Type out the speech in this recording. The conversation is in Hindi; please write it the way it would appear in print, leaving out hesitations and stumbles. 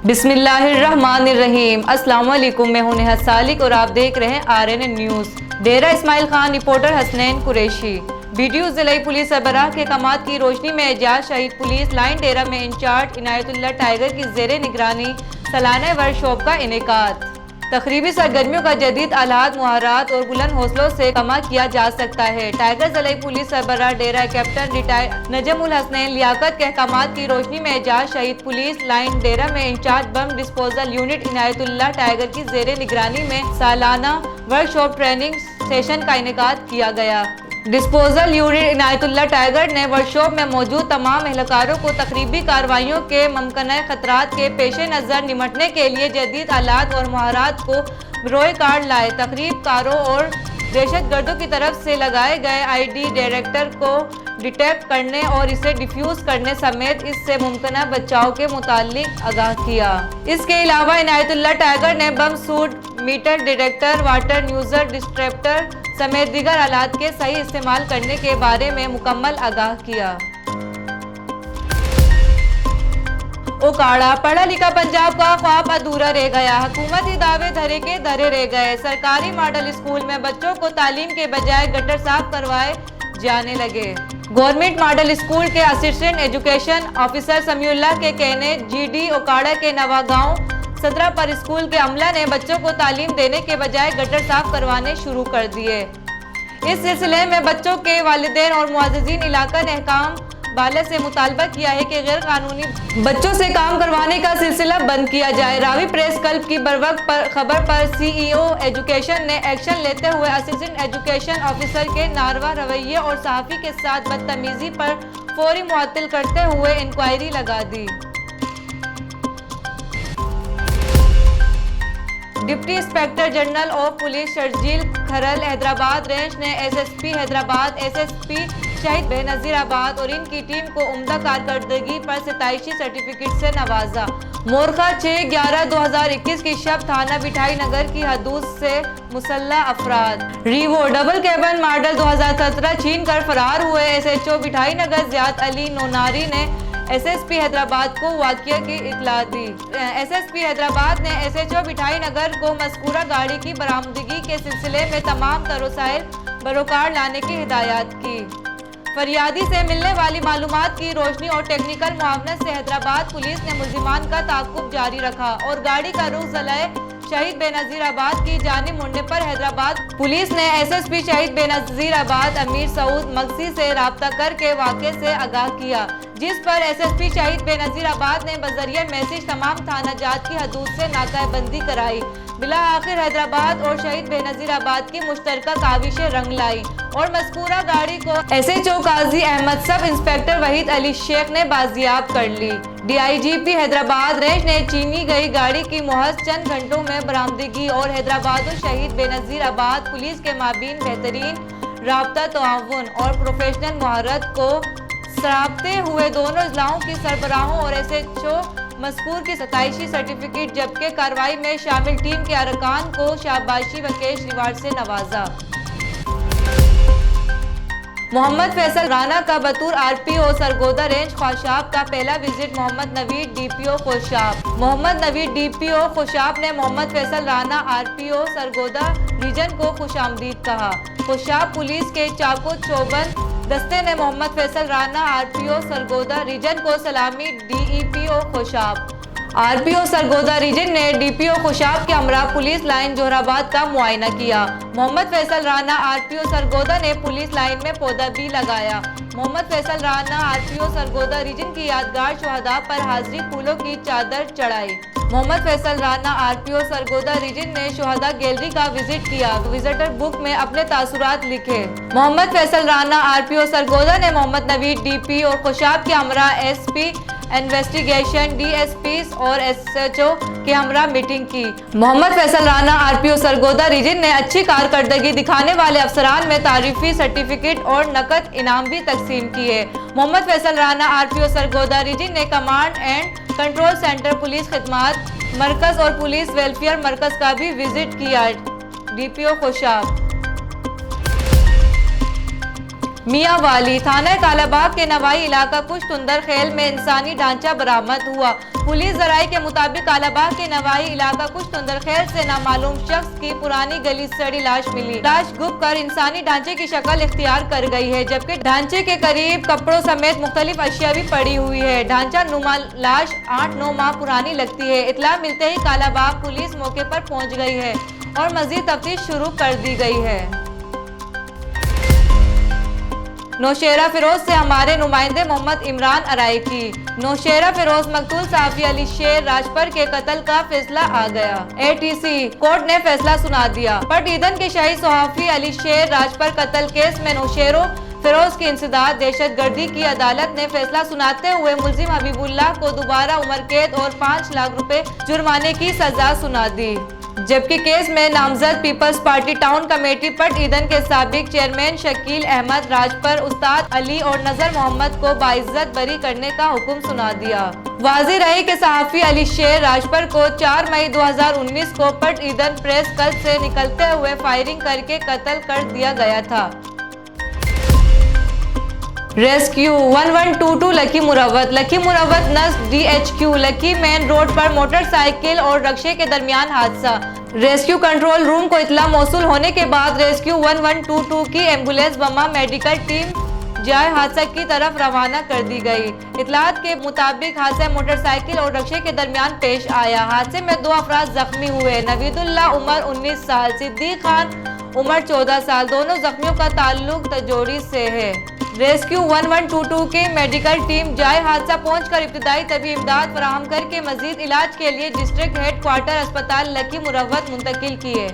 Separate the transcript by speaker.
Speaker 1: बिस्मिल्लाहिर्रहमानिर्रहीम। अस्सलाम वालेकुम, मैं हूं नेहा सालिक और आप देख रहे हैं RNN न्यूज़। डेरा इस्माइल खान, रिपोर्टर हसनैन कुरैशी। वीडियो ज़िला पुलिस सरबराह के कमात की रोशनी में एजाज शहीद पुलिस लाइन डेरा में इंचार्ज इनायतुल्लाह टाइगर की ज़ेरे निगरानी सालाना वर्कशॉप का इनेकाद। तकरीबी सरगर्मियों का जदीद आलात, मुहारत और बुलंद हौसलों से कमा किया जा सकता है। टाइगर ज़िला पुलिस सरबराह डेरा कैप्टन रिटायर्ड नजमुल हसनैन लियाकत के अहकामात की रोशनी में एजाज शहीद पुलिस लाइन डेरा में incharge bomb disposal unit Inayatullah Tiger की ज़ेरे निगरानी में सालाना वर्कशॉप ट्रेनिंग सेशन का इनेकाद किया गया। डिस्पोजल यूनिट इनायतुल्लाह टाइगर ने वर्कशॉप में मौजूद तमाम एहलकारों को तकरीबी कार्रवाइयों के मुमकिन खतरात के पेश नज़र निमटने के लिए जदीद आलात और महारात को बरोए कार लाए। तकरीब कारों और दहशतगर्दों की तरफ से लगाए गए ID डायरेक्टर को डिटेक्ट करने और इसे डिफ्यूज करने समेत इससे मुमकिन बचाव के मुतालिक आगाह किया। इसके अलावा इनायतुल्लाह टाइगर ने bomb suit, meter detector, water न्यूज़र डिस्ट्रप्टर समेत दीगर आलात के सही इस्तेमाल करने के बारे में मुकम्मल आगाह किया। उकाड़ा, पढ़ा लिखा पंजाब का ख्वाब अधूरा रह गया। हुकूमती दावे धरे के धरे रह गए। सरकारी मॉडल स्कूल में बच्चों को तालीम के बजाय गटर साफ करवाए जाने लगे। गवर्नमेंट मॉडल स्कूल के असिस्टेंट एजुकेशन ऑफिसर समीउल्लाह के कहने GD उकाड़ा के नवागांव सदरा पर स्कूल के अमला ने बच्चों को तालीम देने के बजाय गटर साफ करवाने शुरू कर दिए। इस सिलसिले में बच्चों के वालिदैन और मुअज़्ज़िज़ीन इलाका ने अहकाम वाले से मुतालबा किया है कि गैर कानूनी बच्चों से काम करवाने का सिलसिला बंद किया जाए। रावी प्रेस क्लब की बरवक्त खबर पर CEO एजुकेशन ने एक्शन लेते हुए असिस्टेंट एजुकेशन ऑफिसर के नारवा रवैये और सहाफ़ी के साथ बदतमीजी पर फौरी मुअत्तल करते हुए इंक्वायरी लगा दी। Deputy inspector general of police Sharjeel Kharal Hyderabad range ने SSP हैदराबाद, SSP शहीद बेनज़ीराबाद और इनकी टीम को उम्दा कारकर्दगी पर 27 सर्टिफिकेट से नवाजा। मोरखा 6/11/2021 की शब थाना बिठाई नगर की हदूद से मुसल्लह अफराद रीवो डबल कैबन मॉडल 2017 छीन कर फरार हुए SHO बिठाई नगर ज़ियाद अली नोनारी ने SSP हैदराबाद को वाक़िया की इत्तला दी। SSP हैदराबाद ने SHO बिठाई नगर को मज़कूरा गाड़ी की बरामदगी के सिलसिले में तमाम तरोसाइल बरोकार लाने की हिदायत की। फरियादी से मिलने वाली मालूमात की रोशनी और टेक्निकल मुआवनत से हैदराबाद पुलिस ने मुल्जिमान का ताक़ुब जारी रखा और गाड़ी का रुख ज़िला शहीद बेनज़ीराबाद की जानिब मुड़ने पर हैदराबाद पुलिस ने SSP शहीद बेनज़ीराबाद अमीर सऊद मगसी से राब्ता करके वाक़े से आगाह किया, जिस पर SSP शहीद बेनज़ीराबाद ने बज़रिया मैसेज तमाम थाना जात की हदूद से नाकाबंदी कराई। बिला आखिर हैदराबाद और शहीद बेनज़ीराबाद की मुश्तरका काविशें रंग लाई और मज़कूरा गाड़ी को SHO काजी अहमद सब इंस्पेक्टर वहीद अली शेख ने बाजियाब कर ली। DIGP हैदराबाद रेंज ने चीनी गई गाड़ी की महज चंद घंटों में बरामदगी और हैदराबाद और शहीद बेनज़ीराबाद पुलिस के माबीन बेहतरीन राब्ता, तआवुन और प्रोफेशनल महारत को सराहते हुए दोनों जिलाओं की सरबराहों और SHO मज़कूर की 27 सर्टिफिकेट जबकि कार्रवाई में शामिल टीम के अरकान को शाबाशी व कैश रिवार्ड से नवाजा। मोहम्मद फैसल राना का बतूर RPO सरगोदा रेंज खोशाब का पहला visit Muhammad Naveed DPO Khushab. Muhammad Naveed DPO Khushab ने मोहम्मद फैसल राना RPO सरगोदा रीजन को खुशामदीद कहा। खोशाब पुलिस के चाको चौबंद दस्ते ने मोहम्मद फैसल राना RPO सरगोदा रीजन को सलामी DEPO Khushab. RPO Sargodha region ने DPO खोशाब के हमरा पुलिस लाइन जोहराबाद का मुआयना किया। मोहम्मद फैसल राना RPO सरगोदा ने पुलिस लाइन में पौधा भी लगाया। मोहम्मद फैसल राना RPO सरगोदा रीजन की यादगार शहादा पर हाजिरी फूलों की चादर चढ़ाई। मोहम्मद फैसल राना RPO सरगोदा रीजन ने शहादा गैलरी का विजिट किया। विजिटर बुक में अपने तासुरात लिखे। मोहम्मद फैसल राना RPO सरगोदा ने मोहम्मद नवीद DPO और खोशाब के हमरा SP इन्वेस्टिगेशन DSPs और SHO के हमरा मीटिंग की। मोहम्मद फैसल राना RPO सरगोदा रीजन ने अच्छी कारकर्दगी दिखाने वाले अफसरान में तारीफी सर्टिफिकेट और नकद इनाम भी तकसीम किए। मोहम्मद फैसल राना RPO सरगोदा रीजन ने command and control centre police खिदमात मरकज और पुलिस वेलफेयर मरकज का भी विजिट किया। DPO खोशाब। मियाँ वाली थाना कालाबाग के नवाई इलाका कुछ तुंदर खेल में इंसानी ढांचा बरामद हुआ। पुलिस जराये के मुताबिक कालाबाग के नवाही इलाका कुछ तुंदरखेल से नामालूम शख्स की पुरानी गली सड़ी लाश मिली। लाश गुम कर इंसानी ढांचे की शक्ल इख्तियार कर गई है, जबकि ढांचे के करीब कपड़ों समेत मुख्तलिफ अशिया भी पड़ी हुई है। ढांचा नुमा लाश 8-9 माह पुरानी लगती है। इत्तला मिलते ही कालाबाग पुलिस मौके पर पहुंच गई है और मजीद तफ्तीश शुरू कर दी गई है। नौशेरा फिरोज से हमारे नुमाइंदे मोहम्मद इमरान अराई की। नौशेरा फिरोज मकतूल सहाफी अली शेर राजपर के कत्ल का फैसला आ गया। ATC कोर्ट ने फैसला सुना दिया। पट ईदन के शहीद सहाफी अली शेर राजपर कत्ल केस में नौशेरो फिरोज की इंसदाद दहशतगर्दी की अदालत ने फैसला सुनाते हुए मुल्जिम हबीबुल्लाह को दोबारा उम्र कैद और 5 लाख रुपए जुर्माने की सजा सुना दी, जबकि केस में नामजद पीपल्स पार्टी टाउन कमेटी पट ईदन के साबिक चेयरमैन शकील अहमद राजपर, उस्ताद अली और नजर मोहम्मद को बाइज्जत बरी करने का हुक्म सुना दिया। वाज़ेह रहे कि सहाफी अली शेर राजपर को 4 मई 2019 को पट ईदन प्रेस क्लब से निकलते हुए फायरिंग करके कत्ल कर दिया गया था। रेस्क्यू 1122 लकी मुरवत नस्ब DHQ लकी मेन रोड पर मोटरसाइकिल और रक्शे के दरमियान हादसा। रेस्क्यू कंट्रोल रूम को इतला मौसूल होने के बाद रेस्क्यू 1122 की एम्बुलेंस बमा मेडिकल टीम जाए हादसा की तरफ रवाना कर दी गई। इतलात के मुताबिक हादसा मोटरसाइकिल और रक्शे के दरमियान पेश आया। हादसे में 2 अफराद जख्मी हुए। नवीदुल्लाह उमर 19 साल, सिद्दीक खान उमर 14 साल। दोनों जख्मियों का ताल्लुक तजोड़ी से है। रेस्क्यू 1122 की मेडिकल टीम जाए हादसा पहुंचकर इब्तिदाई तबी इमदाद फराहम करके मजीद इलाज के लिए डिस्ट्रिक्ट हेड क्वार्टर अस्पताल लकी मुरवत मुंतकिल किए।